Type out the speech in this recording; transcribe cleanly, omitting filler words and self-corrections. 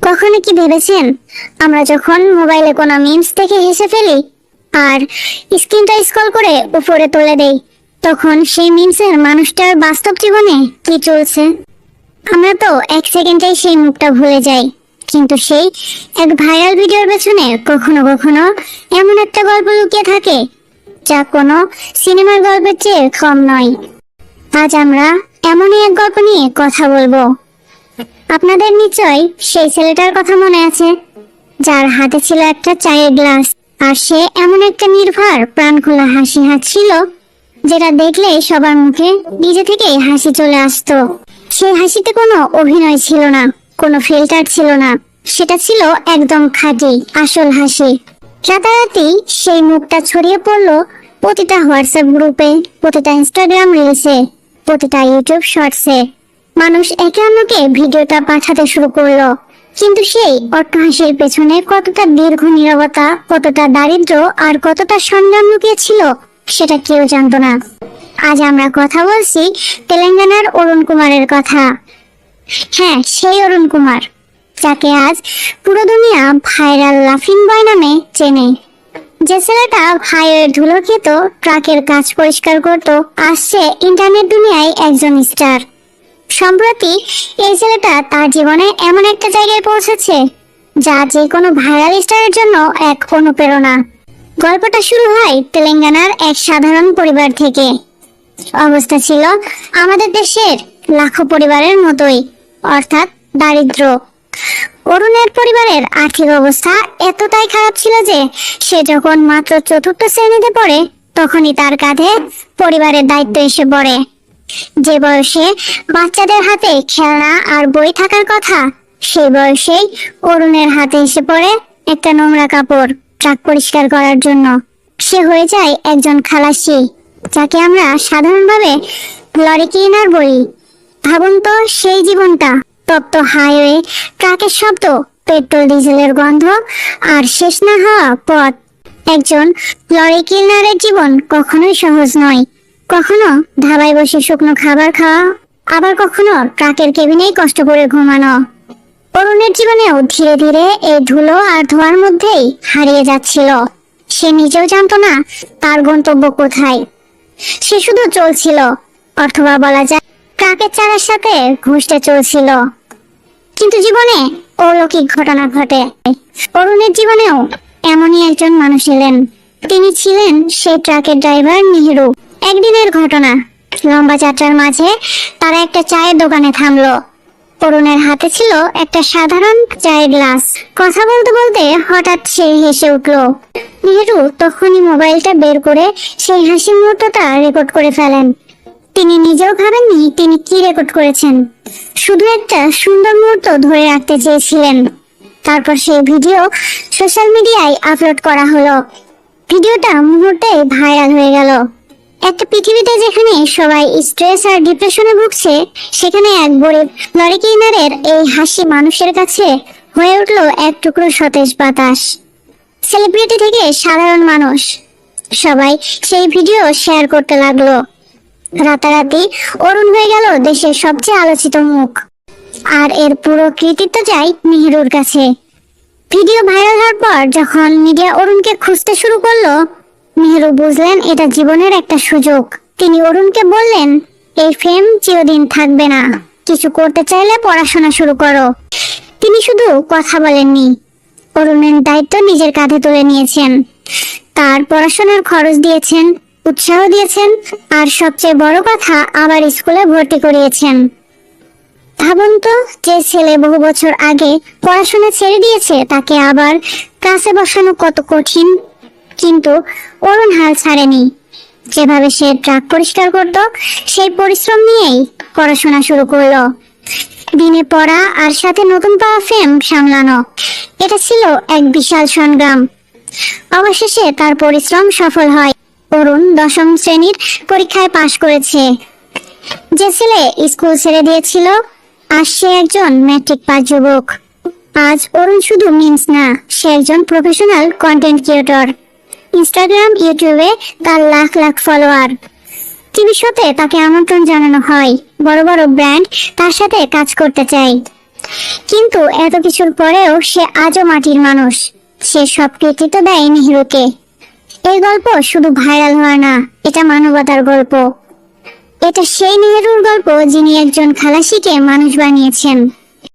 কখনো কি ভেবেছেন আমরা যখন মোবাইলে কোনো মিমস দেখে হেসে ফেলি আর স্ক্রিনটা স্ক্রল করে উপরে তুলে দেই, তখন সেই মিমসের মানুষটার বাস্তব জীবনে কি চলছে? আমরা তো এক সেকেন্ডেই সেই মুখটা ভুলে যাই, কিন্তু সেই এক ভাইরাল ভিডিওর পেছনে কখনো কখনো এমন একটা গল্প লুকিয়ে থাকে যা কোনো সিনেমার গল্পের চেয়ে কম নয়। আজ আমরা এমনই এক গল্প নিয়ে কথা বলবো। আপনাদের নিশ্চয় সেই ছেলেটার কথা মনে আছে যার হাতে ছিল একটা চায়ের গ্লাস, আর সে এমন একটা নির্ভর প্রাণখোলা হাসি হাসছিল যেটা দেখলে সবার মুখে নিজে থেকেই হাসি চলে আসতো। সেই হাসিতে কোনো অভিনয় ছিল না, কোনো ফিল্টার ছিল না, সেটা ছিল একদম খাঁটি আসল হাসি। রাতারাতি সেই মুখটা ছড়িয়ে পড়লো প্রতিটা হোয়াটসঅ্যাপ গ্রুপে, প্রতিটা ইনস্টাগ্রাম রিলসে, প্রতিটা ইউটিউব শর্টসে। মানুষ একে অন্যকে ভিডিওটা পাঠাতে শুরু করলো, কিন্তু সেই অট্টহাসির পেছনে কতটা দীর্ঘ নীরবতা, কতটা দারিদ্র্য আর কতটা সংগ্রাম লুকিয়ে ছিল সেটা কেউ জানতো না। আজ আমরা কথা বলছি তেলেঙ্গানার অরুণ কুমারের কথা। হ্যাঁ, সেই অরুণ কুমার যাকে আজ পুরো দুনিয়া ভাইরাল লাফিং বয় নামে চেনে। যে ছেলেটা হাইওয়ের ধুলো খেত, ট্রাকের কাজ পরিষ্কার করত, আসছে ইন্টারনেট দুনিয়ায় একজন স্টার। সম্প্রতি এই ছেলেটা তার জীবনে এমন একটা জায়গায় পৌঁছেছে যা যে কোনো ভাইরাল স্টারের জন্য এক অনুপ্রেরণা। গল্পটা শুরু হয় তেলেঙ্গানার এক সাধারণ পরিবার থেকে। অবস্থা ছিল আমাদের দেশের লাখো পরিবারের মতোই, অর্থাৎ দারিদ্র। অরুণের পরিবারের আর্থিক অবস্থা এতটাই খারাপ ছিল যে সে যখন মাত্র চতুর্থ শ্রেণীতে পড়ে তখনই তার কাঁধে পরিবারের দায়িত্ব এসে পড়ে। যে বয়সে বাচ্চাদের হাতে খেলনা আর বই থাকার কথা, সেই বয়সেই অরুণের হাতে এসে পড়ে একটা নোংরা কাপড় ট্রাক পরিষ্কার করার জন্য। সে হয়ে যায় একজন খালাসি, যাকে আমরা সাধারণভাবে লরি ক্লিনার বলি। ভাবুন তো সেই জীবনটা, তপ্ত হাইওয়ে, ট্রাকের শব্দ, পেট্রোল ডিজেলের গন্ধ আর শেষ না হওয়া পথ। একজন লরি ক্লিনারের জীবন কখনোই সহজ নয়। কখনো ধাবায় বসে শুকনো খাবার খাওয়া, আবার কখনো ট্রাকের কেবিনেই কষ্ট করে ঘুমানো। অরুণের জীবনেও ধীরে ধীরে এই ধুলো আর ধোঁয়ার মধ্যেই হারিয়ে যাচ্ছিল। সে নিজেও জানতো না তার গন্তব্য কোথায়। সে শুধু চলছিল, অথবা বলা যায় ট্রাকের চাকার সাথে ঘুষতে চলছিল। কিন্তু জীবনে অলৌকিক ঘটনা ঘটে। অরুণের জীবনেও এমনই একজন মানুষ এলেন। তিনি ছিলেন সেই ট্রাকের ড্রাইভার মিহিরু। একদিনের ঘটনা, লম্বা যাত্রার মাঝে তারা একটা চায়ের দোকানে থামলো। অরুণের হাতে ছিল একটা সাধারণ চায়ের গ্লাস। কথা বলতে বলতে হঠাৎ সে হেসে উঠল। মিহিরু তখনই মোবাইলটা বের করে সেই হাসি মুহূর্তটা রেকর্ড করে ফেলেন। তিনি নিজেও ভাবেননি তিনি কি রেকর্ড করেছেন, শুধু একটা সুন্দর মুহূর্ত ধরে রাখতে চেয়েছিলেন। তারপর সেই ভিডিও সোশ্যাল মিডিয়ায় আপলোড করা হলো। ভিডিওটা মুহূর্তে ভাইরাল হয়ে গেল। একটা পৃথিবীতে যেখানে সবাই স্ট্রেস আর ডিপ্রেশনে ভুগছে, সেখানে এক গরিব লরি ক্লিনারের এই হাসি মানুষের কাছে হয়ে উঠলো এক টুকরো সতেজ বাতাস। সেলিব্রিটি থেকে সাধারণ মানুষ সবাই সেই ভিডিও শেয়ার করতে লাগলো। রাতারাতি অরুণ হয়ে গেল দেশের সবচেয়ে আলোচিত মুখ, আর এর পুরো কৃতিত্ব যায় মিহিরুর কাছে। ভিডিও ভাইরাল হওয়ার পর যখন মিডিয়া অরুণকে খুঁজতে শুরু করলো, মিহিরু বুঝলেন এটা জীবনের একটা সুযোগ। তিনি অরুণকে বললেন, এই ফেম চিরদিন থাকবে না, কিছু করতে চাইলে পড়াশোনা শুরু করো। তিনি শুধু কথা বলেননি, অরুণের দায়িত্ব নিজের কাঁধে তুলে নিয়েছেন। তার পড়াশোনার খরচ দিয়েছেন, উৎসাহ দিয়েছেন, আর সবচেয়ে বড় কথা, আবার স্কুলে ভর্তি করিয়েছেন। ভাবুন তো, যে ছেলে বহু বছর আগে পড়াশোনা ছেড়ে দিয়েছে তাকে আবার ক্লাসে বসানো কত কঠিন। কিন্তু অরুণ হাল ছাড়েনি। যেভাবে সে ট্রাক পরিষ্কার করত, সেই পরিশ্রম নিয়েই পড়াশোনা শুরু করলো। দিনে পড়া আর সাথে নতুন পাওয়া ফেম সামলানো, এটা ছিল এক বিশাল সংগ্রাম। অবশেষে তার পরিশ্রম সফল হয়। অরুণ 10ম শ্রেণীর পরীক্ষায় পাশ করেছে। যে ছেলে স্কুল ছেড়ে দিয়েছিল, আজ সে একজন ম্যাট্রিক পাস যুবক। আজ অরুণ শুধু মিমস না, সে একজন প্রফেশনাল কন্টেন্ট ক্রিয়েটর। ইনস্টাগ্রাম, ইউটিউবে তার লাখ লাখ ফলোয়ার। টিভি শোতে তাকে আমন্ত্রণ জানানো হয়, বড় বড় ব্র্যান্ড তার সাথে কাজ করতে চায়। কিন্তু এত কিছুর পরেও সে আজও মাটির মানুষ। সে সব কৃতিত্ব দেয় নেহরুকে। এই গল্প শুধু ভাইরাল হওয়ার না, এটা মানবতার গল্প। এটা সেই নেহরুর গল্প যিনি একজন খালাসিকে মানুষ বানিয়েছেন।